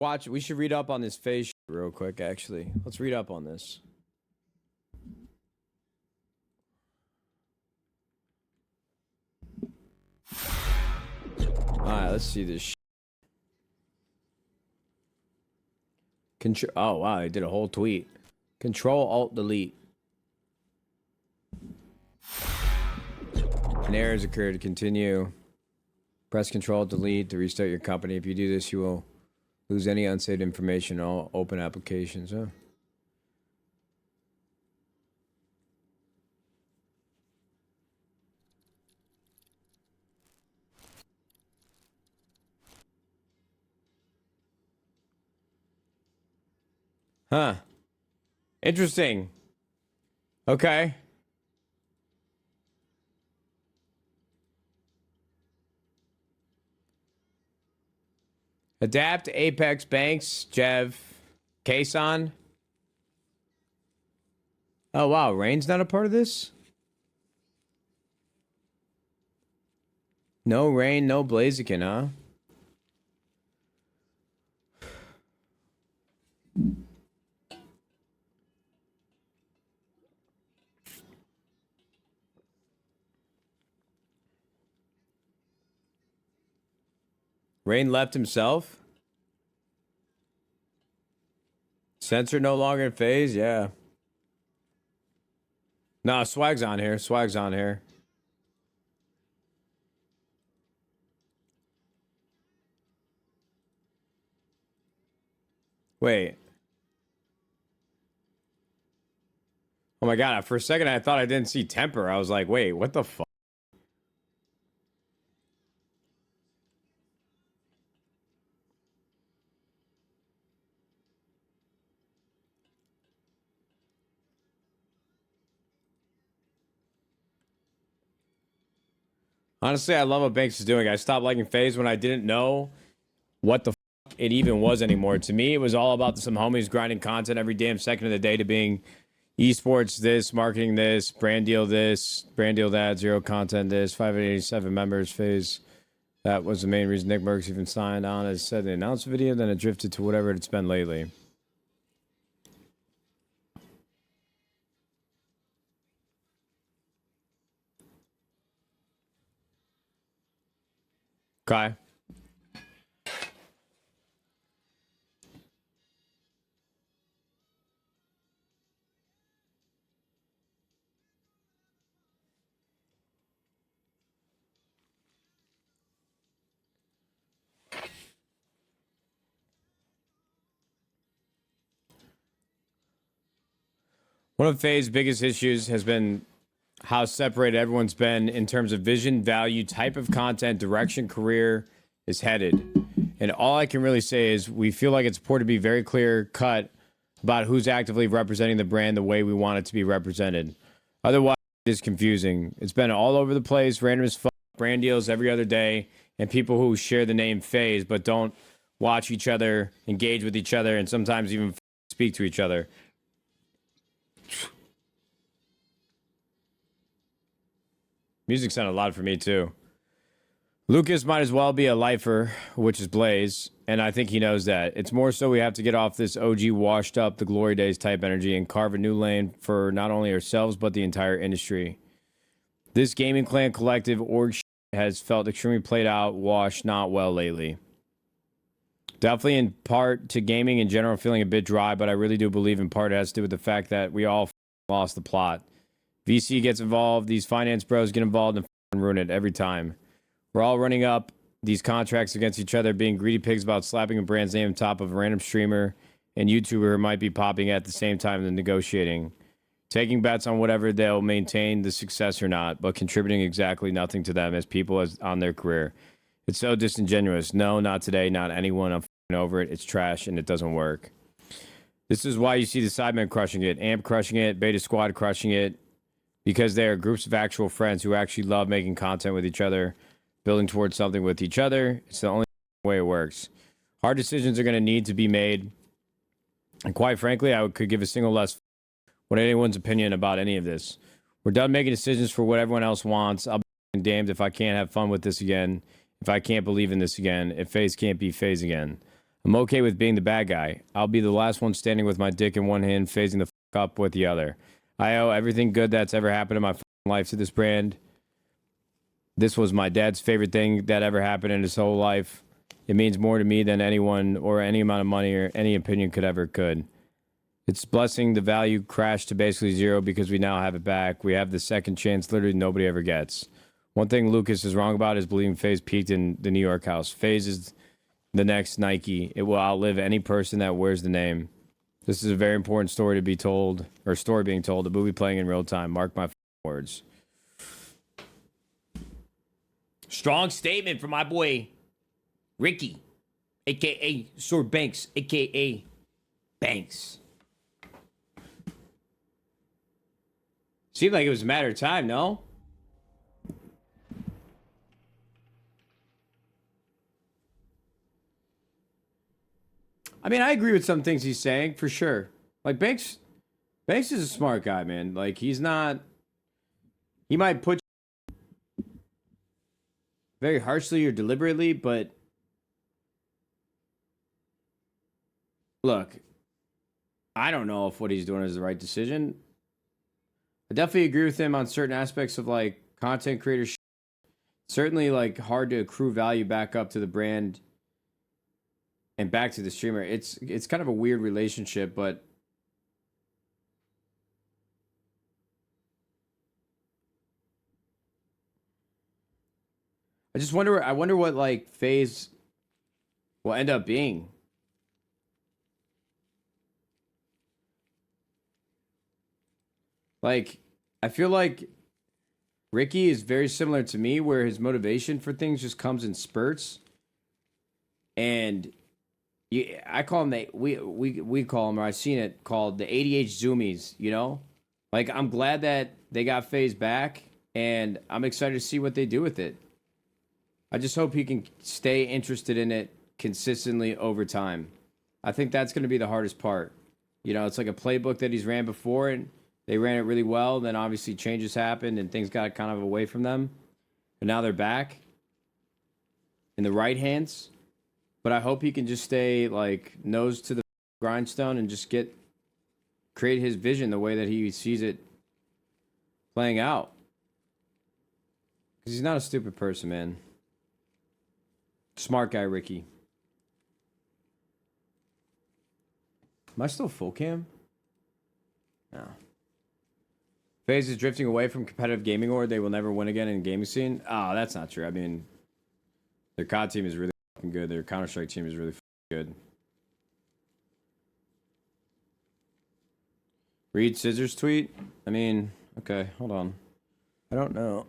Watch, we should read up on this FaZe shit real quick, actually. Let's read up on this. Alright, let's see this shit. Oh, wow, I did a whole tweet. Control-Alt-Delete. An error has occurred. Continue. Press Control-Delete to restart your company. If you do this, you will lose any unsaved information on all open applications. Huh? Huh. Interesting. Okay. Adapt, Apex, Banks, Jev, Kason. Oh, wow. Rain's not a part of this? No Rain, no Blaziken, huh? Rain left himself? Sensor no longer in FaZe? Yeah. No, Swag's on here. Swag's on here. Wait. Oh my god, for a second I thought I didn't see Temper. I was like, wait, what the fuck? Honestly, I love what Banks is doing. I stopped liking FaZe when I didn't know what the fuck it even was anymore. To me, it was all about some homies grinding content every damn second of the day to being esports this, marketing this, brand deal that, zero content this, 587 members, FaZe. That was the main reason Nick Merckx even signed on, as said in the announcement video, then it drifted to whatever it's been lately. Okay. One of FaZe's biggest issues has been how separated everyone's been in terms of vision, value, type of content, direction, career is headed. And all I can really say is we feel like it's important to be very clear cut about who's actively representing the brand the way we want it to be represented. Otherwise, it's confusing. It's been all over the place, random as fuck, brand deals every other day, and people who share the name FaZe but don't watch each other, engage with each other, and sometimes even speak to each other. Music sounded loud for me too. Lucas might as well be a lifer, which is Blaze, and I think he knows that. It's more so we have to get off this OG washed up the glory days type energy and carve a new lane for not only ourselves but the entire industry. This gaming clan collective org has felt extremely played out, washed, not well lately. Definitely in part to gaming in general feeling a bit dry, but I really do believe in part it has to do with the fact that we all lost the plot. VC gets involved, these finance bros get involved and ruin it every time. We're all running up these contracts against each other, being greedy pigs about slapping a brand's name on top of a random streamer and YouTuber who might be popping at the same time than negotiating. Taking bets on whatever they'll maintain the success or not, but contributing exactly nothing to them as people as on their career. It's so disingenuous. No, not today, not anyone. I'm over it. It's trash and it doesn't work. This is why you see the Sidemen crushing it, Amp crushing it, Beta Squad crushing it, because they are groups of actual friends who actually love making content with each other, building towards something with each other. It's the only way it works. Hard decisions are going to need to be made. And quite frankly, I could give a single less what anyone's opinion about any of this. We're done making decisions for what everyone else wants. I'll be damned if I can't have fun with this again, if I can't believe in this again, if FaZe can't be FaZe again. I'm okay with being the bad guy. I'll be the last one standing with my dick in one hand, phasing the fuck up with the other. I owe everything good that's ever happened in my life to this brand. This was my dad's favorite thing that ever happened in his whole life. It means more to me than anyone or any amount of money or any opinion could. It's blessing. The value crashed to basically zero because we now have it back. We have the second chance literally nobody ever gets. One thing Lucas is wrong about is believing FaZe peaked in the New York house. FaZe is the next Nike. It will outlive any person that wears the name. This is a very important story to be told, or story being told. The movie playing in real time. Mark my words. Strong statement from my boy Ricky, aka Sword Banks, aka Banks. Seemed like it was a matter of time, no? I mean, I agree with some things he's saying, for sure. Like, Banks is a smart guy, man. Like, he's not... He might put you very harshly or deliberately, but... Look, I don't know if what he's doing is the right decision. I definitely agree with him on certain aspects of, like, content creator. Certainly, like, hard to accrue value back up to the brand and back to the streamer. It's kind of a weird relationship, but I wonder what like FaZe will end up being. Like, I feel like Ricky is very similar to me, where his motivation for things just comes in spurts. And I call them we call them, or I've seen it called the ADH zoomies. You know, like I'm glad that they got FaZe back, and I'm excited to see what they do with it. I just hope he can stay interested in it consistently over time. I think that's going to be the hardest part. You know, it's like a playbook that he's ran before, and they ran it really well. Then obviously changes happened, and things got kind of away from them. And now they're back in the right hands. But I hope he can just stay like nose to the grindstone and just create his vision the way that he sees it playing out. Because he's not a stupid person, man. Smart guy, Ricky. Am I still full cam? No. FaZe is drifting away from competitive gaming, or they will never win again in gaming scene. Oh, that's not true. I mean, their COD team is really fucking good. Their Counter-Strike team is really fucking good. Read Scissors tweet? I mean, okay, hold on. I don't know.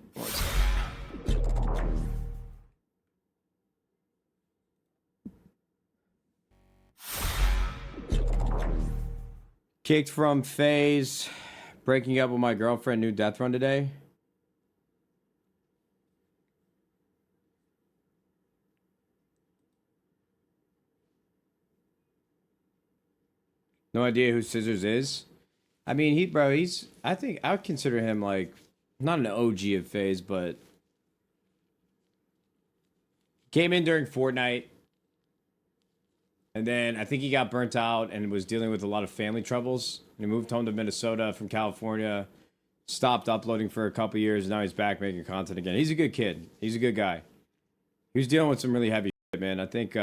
Kicked from FaZe. Breaking up with my girlfriend. New death run today. No idea who Scissors is. I mean, I think I would consider him like not an OG of FaZe, but came in during Fortnite. And then I think he got burnt out and was dealing with a lot of family troubles. He moved home to Minnesota from California, stopped uploading for a couple years, and now he's back making content again. He's a good kid. He's a good guy. He was dealing with some really heavy shit, man. I think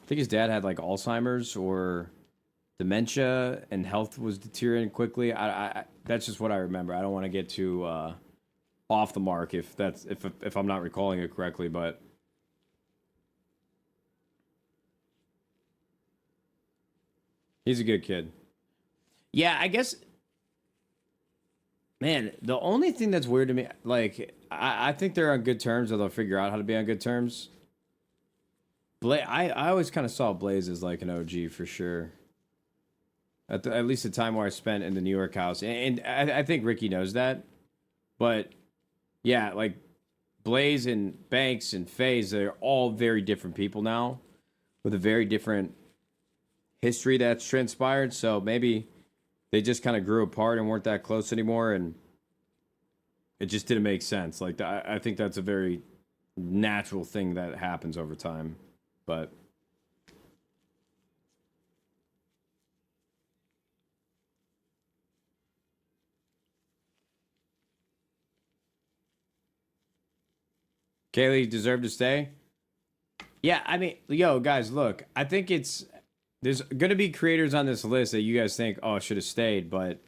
his dad had like Alzheimer's or dementia, and health was deteriorating quickly. I that's just what I remember. I don't want to get too off the mark if I'm not recalling it correctly, but he's a good kid. Yeah, I guess. Man, the only thing that's weird to me, like, I think they're on good terms, or they'll figure out how to be on good terms. I always kind of saw Blaze as like an OG for sure. At least the time where I spent in the New York house, and I think Ricky knows that. But yeah, like Blaze and Banks and FaZe, they're all very different people now, with a very different history that's transpired. So maybe they just kind of grew apart and weren't that close anymore, and it just didn't make sense. Like, I think that's a very natural thing that happens over time. But Kaylee deserved to stay. Yeah, I mean, yo, guys, look, I think there's gonna be creators on this list that you guys think, oh, should have stayed, but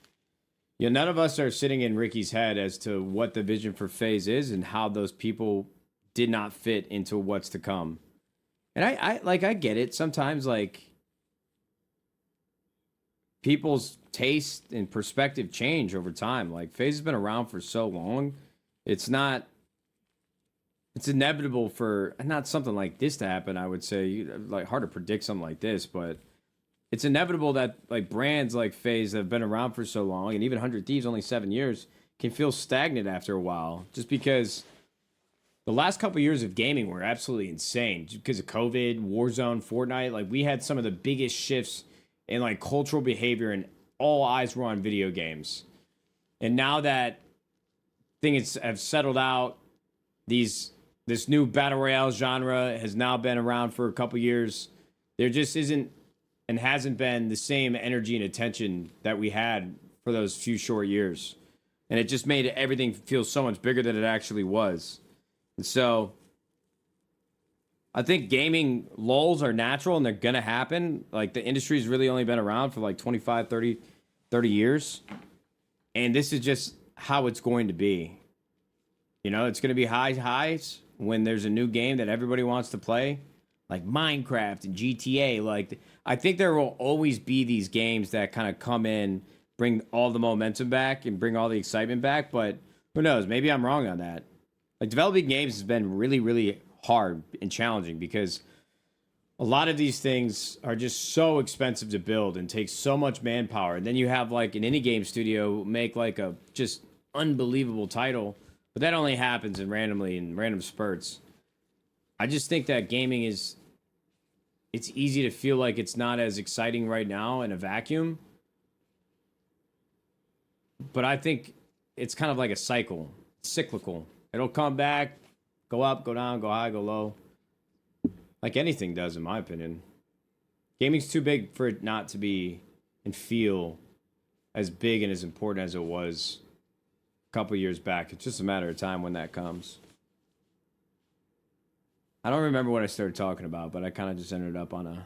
none of us are sitting in Ricky's head as to what the vision for FaZe is and how those people did not fit into what's to come. And I get it. Sometimes like people's taste and perspective change over time. Like FaZe has been around for so long. It's inevitable for not something like this to happen, I would say. Like hard to predict something like this, but it's inevitable that like brands like FaZe that have been around for so long, and even 100 Thieves only 7 years, can feel stagnant after a while, just because the last couple years of gaming were absolutely insane because of COVID, Warzone, Fortnite. Like we had some of the biggest shifts in like cultural behavior, and all eyes were on video games. And now that things have settled out, this new battle royale genre has now been around for a couple years. There just isn't and hasn't been the same energy and attention that we had for those few short years. And it just made everything feel so much bigger than it actually was. And so I think gaming lulls are natural and they're going to happen. Like the industry's really only been around for like 25, 30 years. And this is just how it's going to be. It's going to be highs when there's a new game that everybody wants to play, like Minecraft and GTA. Like I think there will always be these games that kind of come in, bring all the momentum back and bring all the excitement back. But who knows? Maybe I'm wrong on that. Like developing games has been really, really hard and challenging because a lot of these things are just so expensive to build and take so much manpower. And then you have like an indie game studio make like a just unbelievable title, but that only happens in random spurts. I just think that gaming it's easy to feel like it's not as exciting right now in a vacuum. But I think it's kind of like a cycle. It's cyclical. It'll come back, go up, go down, go high, go low. Like anything does, in my opinion. Gaming's too big for it not to be and feel as big and as important as it was a couple years back. It's just a matter of time when that comes. I don't remember what I started talking about, but I kind of just ended up on a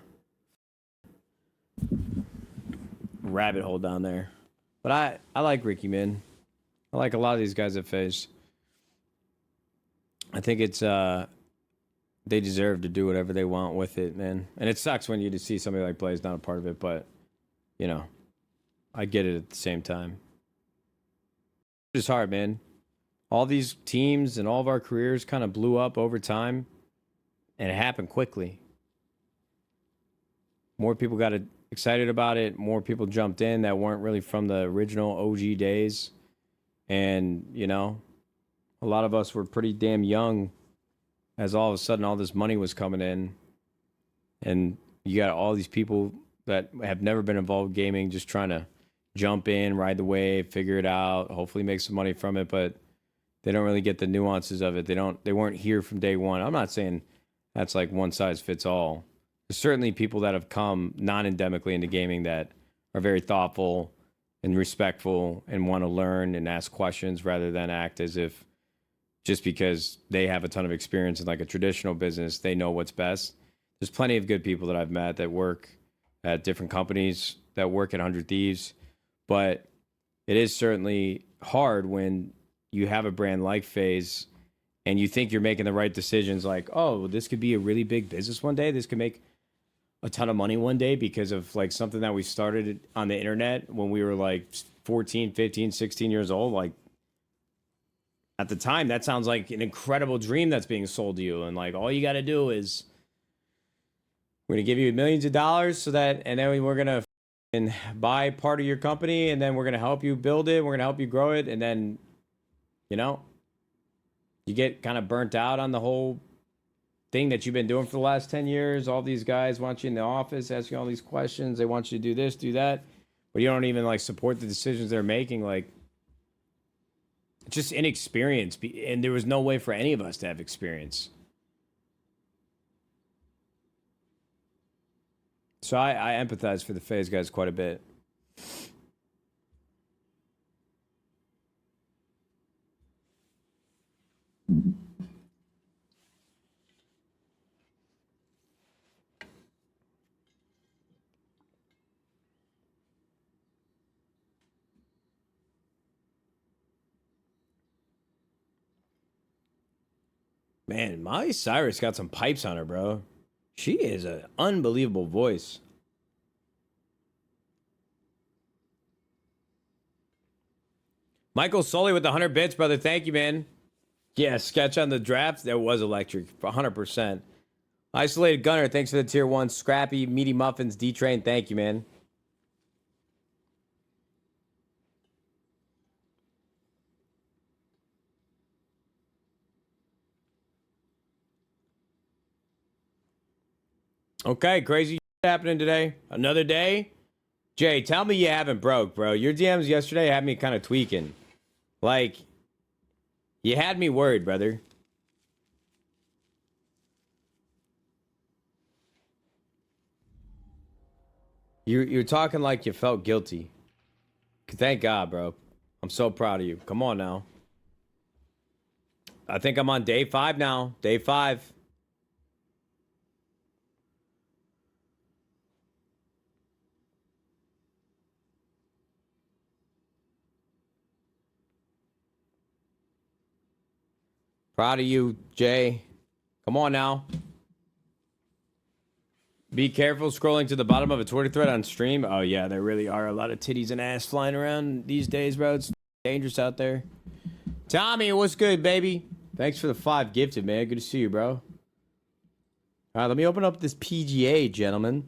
rabbit hole down there. But I like Ricky, man. I like a lot of these guys at FaZe. I think it's they deserve to do whatever they want with it, man. And it sucks when you just see somebody like Blaze not a part of it, but I get it at the same time. It's hard, man. All these teams and all of our careers kind of blew up over time, and it happened quickly. More people got excited about it. More people jumped in that weren't really from the original OG days. And, a lot of us were pretty damn young as all of a sudden all this money was coming in. And you got all these people that have never been involved in gaming just trying to jump in, ride the wave, figure it out, hopefully make some money from it, but they don't really get the nuances of it. They weren't here from day one. I'm not saying that's like one size fits all. There's certainly people that have come non-endemically into gaming that are very thoughtful and respectful and want to learn and ask questions rather than act as if just because they have a ton of experience in like a traditional business, they know what's best. There's plenty of good people that I've met that work at different companies, that work at 100 Thieves, but it is certainly hard when you have a brand like FaZe and you think you're making the right decisions, like, oh, this could be a really big business one day. This could make a ton of money one day because of like something that we started on the internet when we were like 14, 15, 16 years old. Like at the time, that sounds like an incredible dream that's being sold to you. And like, all you got to do is we're going to give you millions of dollars so that, and then we're going to buy part of your company and then we're going to help you build it. We're going to help you grow it. And then, you get kind of burnt out on the whole thing that you've been doing for the last 10 years. All these guys want you in the office asking all these questions. They want you to do this, do that, but you don't even like support the decisions they're making. Like just inexperience. And there was no way for any of us to have experience. So I empathize for the FaZe guys quite a bit. Man, Miley Cyrus got some pipes on her, bro. She is an unbelievable voice. Michael Sully with the 100 bits, brother. Thank you, man. Yeah, sketch on the draft. That was electric. 100%. Isolated Gunner. Thanks for the tier 1. Scrappy, Meaty Muffins, D-Train. Thank you, man. Okay, crazy happening today. Another day. Jay, tell me you haven't broke, bro. Your DMs yesterday had me kind of tweaking. Like, you had me worried, brother. You're talking like you felt guilty. Thank God, bro. I'm so proud of you. Come on now. I think I'm on day 5 now. Day 5. Proud of you, Jay. Come on now. Be careful scrolling to the bottom of a Twitter thread on stream. Oh, yeah, there really are a lot of titties and ass flying around these days, bro. It's dangerous out there. Tommy, what's good, baby? Thanks for the 5 gifted, man. Good to see you, bro. All right, let me open up this PGA, gentlemen.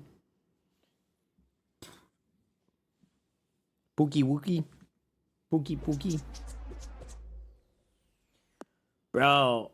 Pookie wookie. Pookie pookie. Bro,